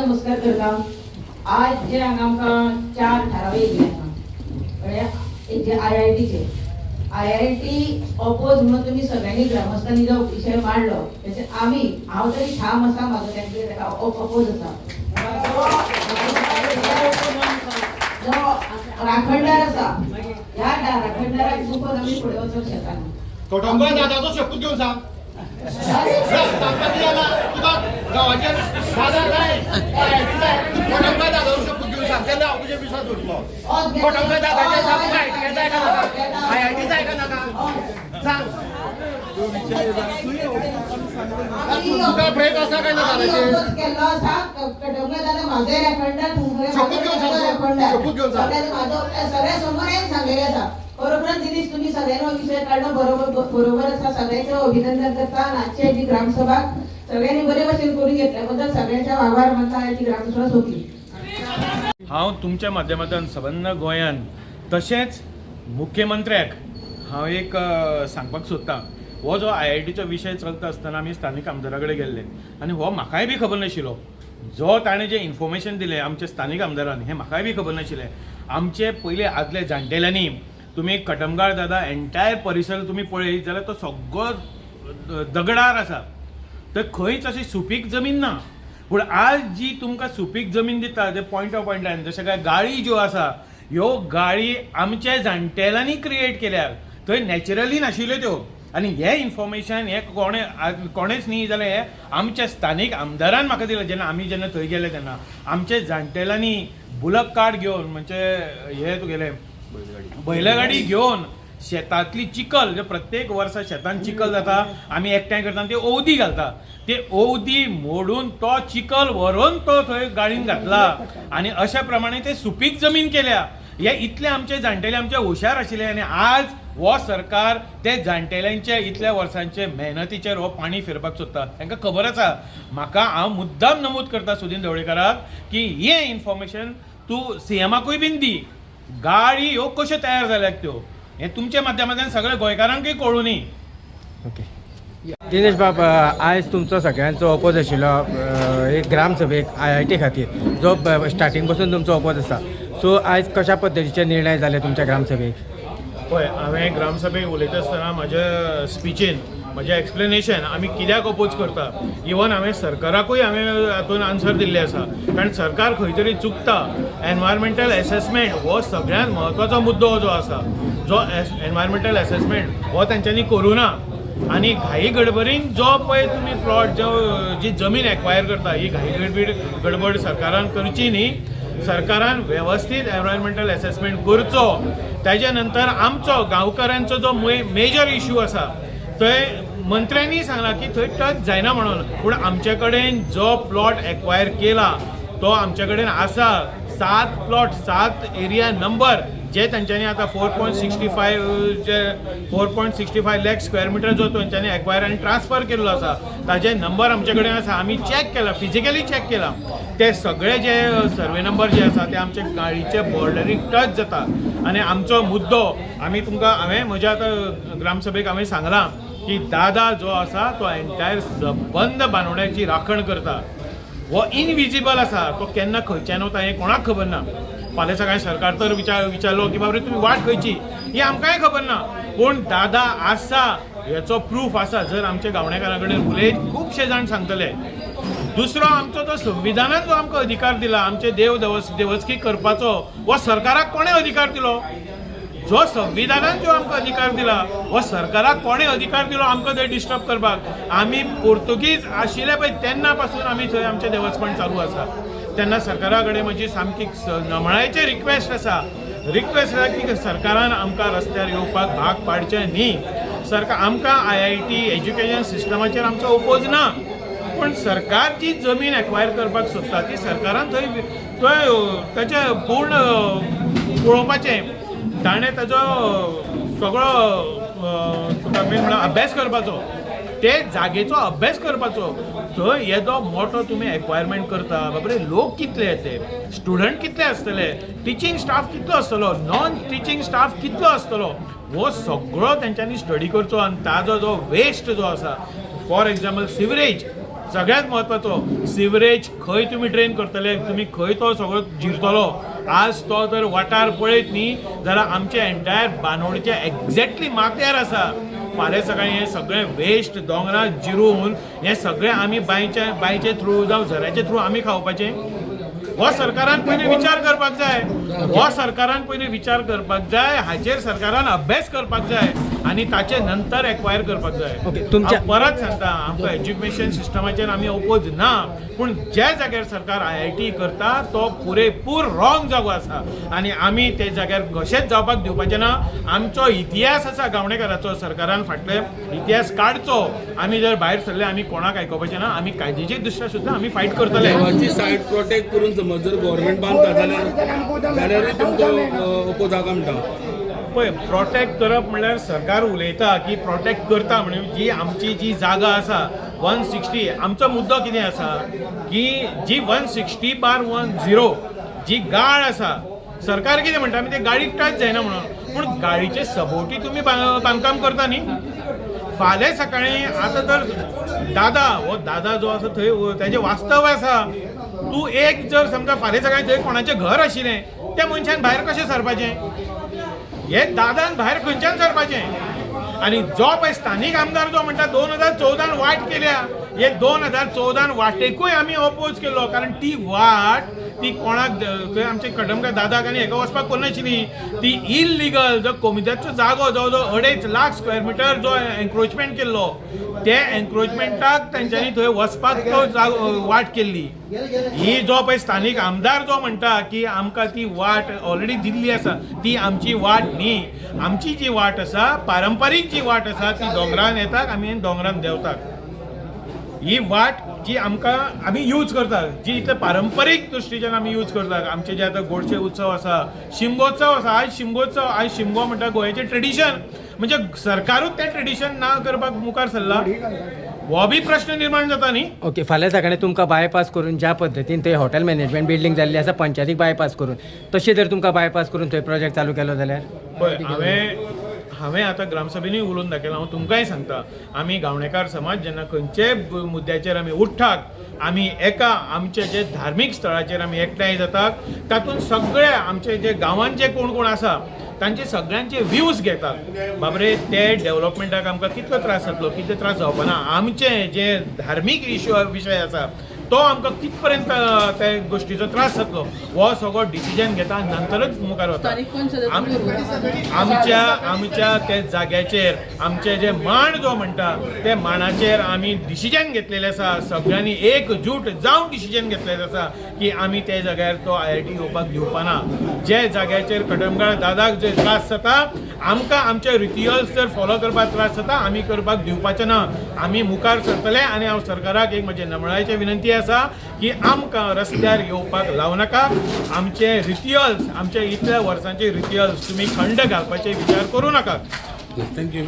नमस्कार करता. आज जे हांगा आमकां 4 थाराव येयल्ले आसा एक जे IIT ऑपोज म्हणून तुम्ही सगळ्यांनी ग्रामस्थांनी जो विषय मांडलो त्याचे हांव तरी ठाम आसा म्हाजो तेका ऑपोज आसा. जो राखणदार आसा ह्या राखणदाराक चुकोवन आमी फुडें वचूंक शकना. कटंबा दादाचो शपथ घेवन सांग. गावाचे दादा काय कटंबा दादाचो शपथ घेवन सांग. तेन्ना हांव तुजे विश्वास दवरतलो. कटंबा दादाचे सांग IIT जाय का नाका? IIT जाय का नाका? सांग. तुका ब्रेक आसा काय ना दादाचे? केल्लो आसा कटंबा दादा म्हाजो राखणदार शपथ घेवन सांग. शपथ घेवन सांग. म्हाजो सगळ्या समोर हें सांगलेलें आसा. बरोबर दिलीस तुम्ही सगळ्यांना विषय काढलो बरोबर आसा. सगळ्यांचं अभिनंदन करता. आजची जी ग्रामसभा सगळ्यांनी बरे भाशेन करून घेतल्याबद्दल सगळ्यांच्या आभार मानता. याची ग्रामसभा सोपली. हांव तुमच्या माध्यमांतल्यान सबंद गोंयान तशेंच मुख्यमंत्र्याक हांव एक सांगपाक सोदतां. हो जो IITचो विशय चलता आसतना आमी स्थानीक आमदारा कडेन गेल्ले आनी हो म्हाकाय बी खबर नाशिल्लो. जो ताणें जें इन्फॉर्मेशन दिलें आमच्या स्थानीक आमदारान हें म्हाकाय बी खबर नाशिल्लें. आमचे पयले आदले जाणटेल्यांनी तुम्ही कटमगाळ दादा एंटायर परिसर तुम्ही पळयत जाल्यार तो सगळो दगडार आसा. तर खंयच अशी सुपीक जमीन ना. पूण आज जी तुमकां सुपीक जमीन दिता ते पॉयंट ऑफ पॉयंटान जशें काय गाळी ज्यो आसा ह्यो गाळी आमच्या जाणटेल्यांनी क्रिएट केल्यार थंय नॅचरली नाशिल्ल्यो त्यो. आनी हें इन्फॉर्मेशन हें कोणेच न्ही जाल्यार हें आमच्या स्थानीक आमदारान म्हाका दिलें. जेन्ना थंय गेले तेन्ना आमच्या जाणटेल्यांनी बुलक कार्ड घेवन म्हणजे हे तुगेलें बैलगाडी घेवन शेतांतली चिकल जे प्रत्येक वर्सा शेतान चिकल जाता आमी एकठांय करता ते ओवदी घालता. ते ओवदी मोडून तो चिकल व्हरून तो थंय गाडीन घातला आनी अशा प्रमाणे ते सुपीक जमीन केल्या. हे इतले आमचे जाणटेले आमचे हुशार आशिल्ले आनी आज हो सरकार ते जाणटेल्यांचे इतल्या वर्सांचे मेहनतीचेर हो पाणी फिरपाक सोदता. तांकां खबर आसा. म्हाका हांव मुद्दाम नमूद करता सुदीन ढवळीकाराक की हे इन्फॉर्मेशन तूं CMाकूय बीन दी. गाडी ह्यो कश्यो तयार जाल्यात त्यो हे तुमच्या माध्यमांतल्यान सगळ्या गोंयकारांकूय कळूं न्ही. ओके दिनेश बाब, आयज तुमचो सगळ्यांचो ओपोज आशिल्लो एक ग्रामसभेक IIT खातीर जो स्टार्टींग पासून तुमचो ओपोज आसा. सो आयज कशा पद्दतीचे निर्णय जाले तुमच्या ग्रामसभेक? पळय हांवें ग्रामसभेक उलयता आसतना म्हाज्या स्पिचीन म्हजें एक्सप्लेनेशन आमी कित्याक अपोज करता इवन हांवें सरकाराकूय हातून आन्सर दिल्ले आसा. कारण सरकार खंय तरी चुकता. एनवायरमेंटल एसेसमेंट हो सगळ्यांत म्हत्वाचो मुद्दो जो आसा. जो एनवायरमेंटल एसेसमेंट हो तांच्यांनी करूं ना आनी घाई गडबडीन जो पळय तुमी प्लॉट जी जमीन एक्वायर करता ही घाई गडबड सरकारान करची न्ही. सरकारान वेवस्थीत एनवायरमेंटल एसेसमेंट करचो. ताज्या नंतर आमचो गांवकारांचो जो मेजर इश्यू आसा थंय मंत्र्यांनी सांगला की थंय टच जायना म्हणून. पूण आमचे कडेन जो प्लॉट एक्वायर केला तो आमचे कडेन आसा. 7 प्लॉट 7 एरिया नंबर जे तांच्यांनी आतां 4.65 लाख स्क्वेअर मिटर जो तांच्यांनी एक्वायर आनी ट्रान्सफर केल्लो आसा ताजे नंबर आमचे कडेन आसा. आमी चॅक केला, फिजिकली चॅक केला. ते सगळे जे सर्वे नंबर जे आसा ते आमचे गाडीचे बॉर्डरीक टच जाता. आनी आमचो मुद्दो हांवें म्हज्या आतां ग्रामसभेक हांवें सांगलां की दादा जो आसा तो एंटायर सबंद बांदोड्याची राखण करता. हो इनविजिबल आसा. तो केन्ना खंयच्यान वता हें कोणाक खबर ना. फाल्यां सकाळीं सरकार तर विचारलो की बाबा तुमी वाट खंयची ही आमकांय खबर ना. पूण दादा आसा हेचो प्रूफ आसा. जर आमच्या गावणेकारां कडेन उलयत खुबशे जाण सांगतले. दुसरो आमचो जो संविधानान जो आमकां अधिकार दिला आमचे देवस्की करपाचो हो सरकाराक कोणें अधिकार दिलो? जो संविधानान जो आमकां अधिकार दिला हो सरकाराक कोणें अधिकार दिलो आमकां थंय डिस्टर्ब करपाक? आमी पोर्तुगीज आशिल्ले पळय तेन्ना पासून आमी थंय आमचें देवस्थान चालू आसा. तेन्ना सरकारा कडेन म्हजी सामकी नमळायेची रिक्वेस्ट आसा की सरकारान आमकां रस्त्यार येवपाक भाग पाडचें न्ही. आमकां IIT एज्युकेशन सिस्टमाचेर आमचो ओपोज ना. पूण सरकार जी जमीन एक्वायर करपाक सोदता ती सरकारान थंय ताचें पूर्ण पळोवपाचें. ताणें ताजो सगळो म्हणल्यार अभ्यास करपाचो. ते जागेचो अभ्यास करपाचो. थंय येदो मोठो तुमी एक्वायरमेंट करता बाबरे लोक कितले येते, स्टुडंट कितले आसतले, टिचींग स्टाफ कितलो आसतलो, नॉन टिचींग स्टाफ कितलो आसतलो हो सगळो तेंच्यांनी स्टडी करचो. आनी ताजो जो वेस्ट जो आसा फॉर एग्जाम्पल सगळ्यात म्हत्वाचो सिवरेज खंय तुमी ड्रेन करतले, तुमी खंय तो सगळो जिरतलो. आज तो जर वाठार पळयत न्ही जाल्यार आमचे एंटायर बांदोडेचे एक्झॅक्टली माथ्यार आसा. फाल्यां सकाळीं हे सगळें वेस्ट दोंगरां जिरून हे सगळें आमी बांयचे थ्रू जावं झऱ्याचे थ्रू आमी खावपाचें. हो सरकारान पयलीं विचार करपाक जाय. हो सरकारान पयलीं विचार करपाक जाय. हाचेर सरकारान अभ्यास करपाक जाय आनी ताचे नंतर एक्वायर करपाक जाय. हांव परत सांगता, आमकां एज्युकेशन सिस्टमाचेर आमी ओपोज ना, पूण ज्या जाग्यार सरकार IIT करता तो पुरेपूर रॉंग जागो आसा आनी आमी ते जाग्यार कशेंच जावपाक दिवपाचें ना. आमचो इतिहास आसा गावणेकाराचो, सरकारान फाटले इतिहास काडचो. आमी जर भायर सरले आमी कोणाक आयकोपाचें ना. आमी कायदेची दृश्ट्या सुद्दां आमी फायट करतले. देवाची सायड प्रोटेक्ट करून समज जर गव्हर्नमेंट बांदता जाल्यारूय तुमचो ओपोज आका म्हणटा. पळय, प्रोटेक्ट करप म्हणल्यार सरकार उलयता की प्रोटेक्ट करता म्हणून जी आमची जी जागा आसा 160. आमचो मुद्दो कितें आसा की जी 160/10 जी गाळ आसा, सरकार कितें म्हणटा आमी ते गाळीक टच जायना म्हणून, पूण गाळीचे सभोवती तुमी बांदकाम करता न्ही. फाल्यां सकाळीं आतां तर दादा जो आसा थंय तेजें वास्तव आसा. तूं एक जर समजा फाल्यां सकाळीं थंय कोणाचें घर आशिल्लें, त्या मनशान भायर कशें सरपाचें? हे दादान भायर खंयच्यान सरपाचें? आनी जो पळय स्थानीक आमदार जो म्हणटा 2014 वाट केल्या, हे 2014 वाटेकूय आमी ओपोज केलो. कारण ती वाट ती कोणाक थंय आमचे कटमगार दादाक आनी हेका वचपाक कोन्नाशिल्ली. ती इल्लिगल जो कोमित्याचो जागो जवळ 2.5 लाख स्क्वेअर मिटर जो एन्क्रोचमेंट केल्लो, ते एन्क्रोचमेंटाक तेंच्यांनी थंय वचपाक तो वाट केल्ली. ही जो पळय स्थानीक आमदार जो म्हणटा की आमकां ती वाट ऑलरेडी दिल्ली आसा, ती आमची वाट न्ही. आमची जी वाट आसा, पारंपारीक जी वाट आसा, ती दोंगरान येतात, आमी दोंगरान देंवतात. ही वाट जी आमकां आमी यूज करतात, जी इतले पारंपारीक दृश्टीच्यान आमी यूज करतात. आमचे जे आतां गोडशे उत्सव आसा, शिमगोत्सव आसा. आयज शिमगो म्हणटा गोंयचें ट्रेडिशन. म्हणजे सरकारूच तें ट्रेडिशन ना करपाक मुखार सरला. हो बी प्रश्न निर्माण जाता न्ही. ओके, फाल्यां सकाळीं तुमकां बायपास करून ज्या पद्दतीन थंय हॉटेल मॅनेजमेंट बिल्डींग जाल्ली आसा पंचायतीक बायपास करून, तशें जर तुमकां बायपास करून थंय प्रोजेक्ट चालू केलो जाल्यार? पळय, हांवें आतां ग्रामसभेनूय उलोवन दाखयलां. हांव तुमकांय सांगता, आमी गावणेकार समाज जेन्ना खंयचेय मुद्द्याचेर आमी उठ्ठात, आमी एका आमचे जे धार्मीक स्थळाचेर आमी एकठांय जातात, तातूंत सगळे आमचे जे गांवांत जे कोण आसा तांचे सगळ्यांचे व्ह्यूज घेतात. बाबरे, ते डेव्हलपमेंटाक आमकां कितलो त्रास जातलो, कितें त्रास जावपाना. आमचे जे धार्मीक विशय आसा तो आमकां कितपर्यंत त्या गोष्टीचो त्रास जातलो, हो सगळो डिसिजन घेता नंतरच मुखार वता. आमच्या त्या जाग्याचेर आमचे जे मांड जो म्हणटा ते मांडाचेर आमी डिसिजन घेतलेलें आसा. सगळ्यांनी एकजूट जावन डिसिजन घेतलेलें आसा की आमी त्या जाग्यार तो IIT येवपाक दिवपाना. जे जाग्याचेर कटमगार दादाक जे त्रास जाता, आमकां आमचे रिच्युअल्स जर फॉलो करपाक त्रास जाता, आमी करपाक दिवपाचें ना. आमी मुखार सरतले आनी हांव सरकाराक एक म्हजे नमळायेची विनंती आसा की आमकां रस्त्यार येवपाक लावं नाका. आमचे रिच्युअल्स, आमचे इतल्या वर्सांचे रिच्युअल्स तुमी खंड घालपाचे विचार करूं नाका. थँक्यू.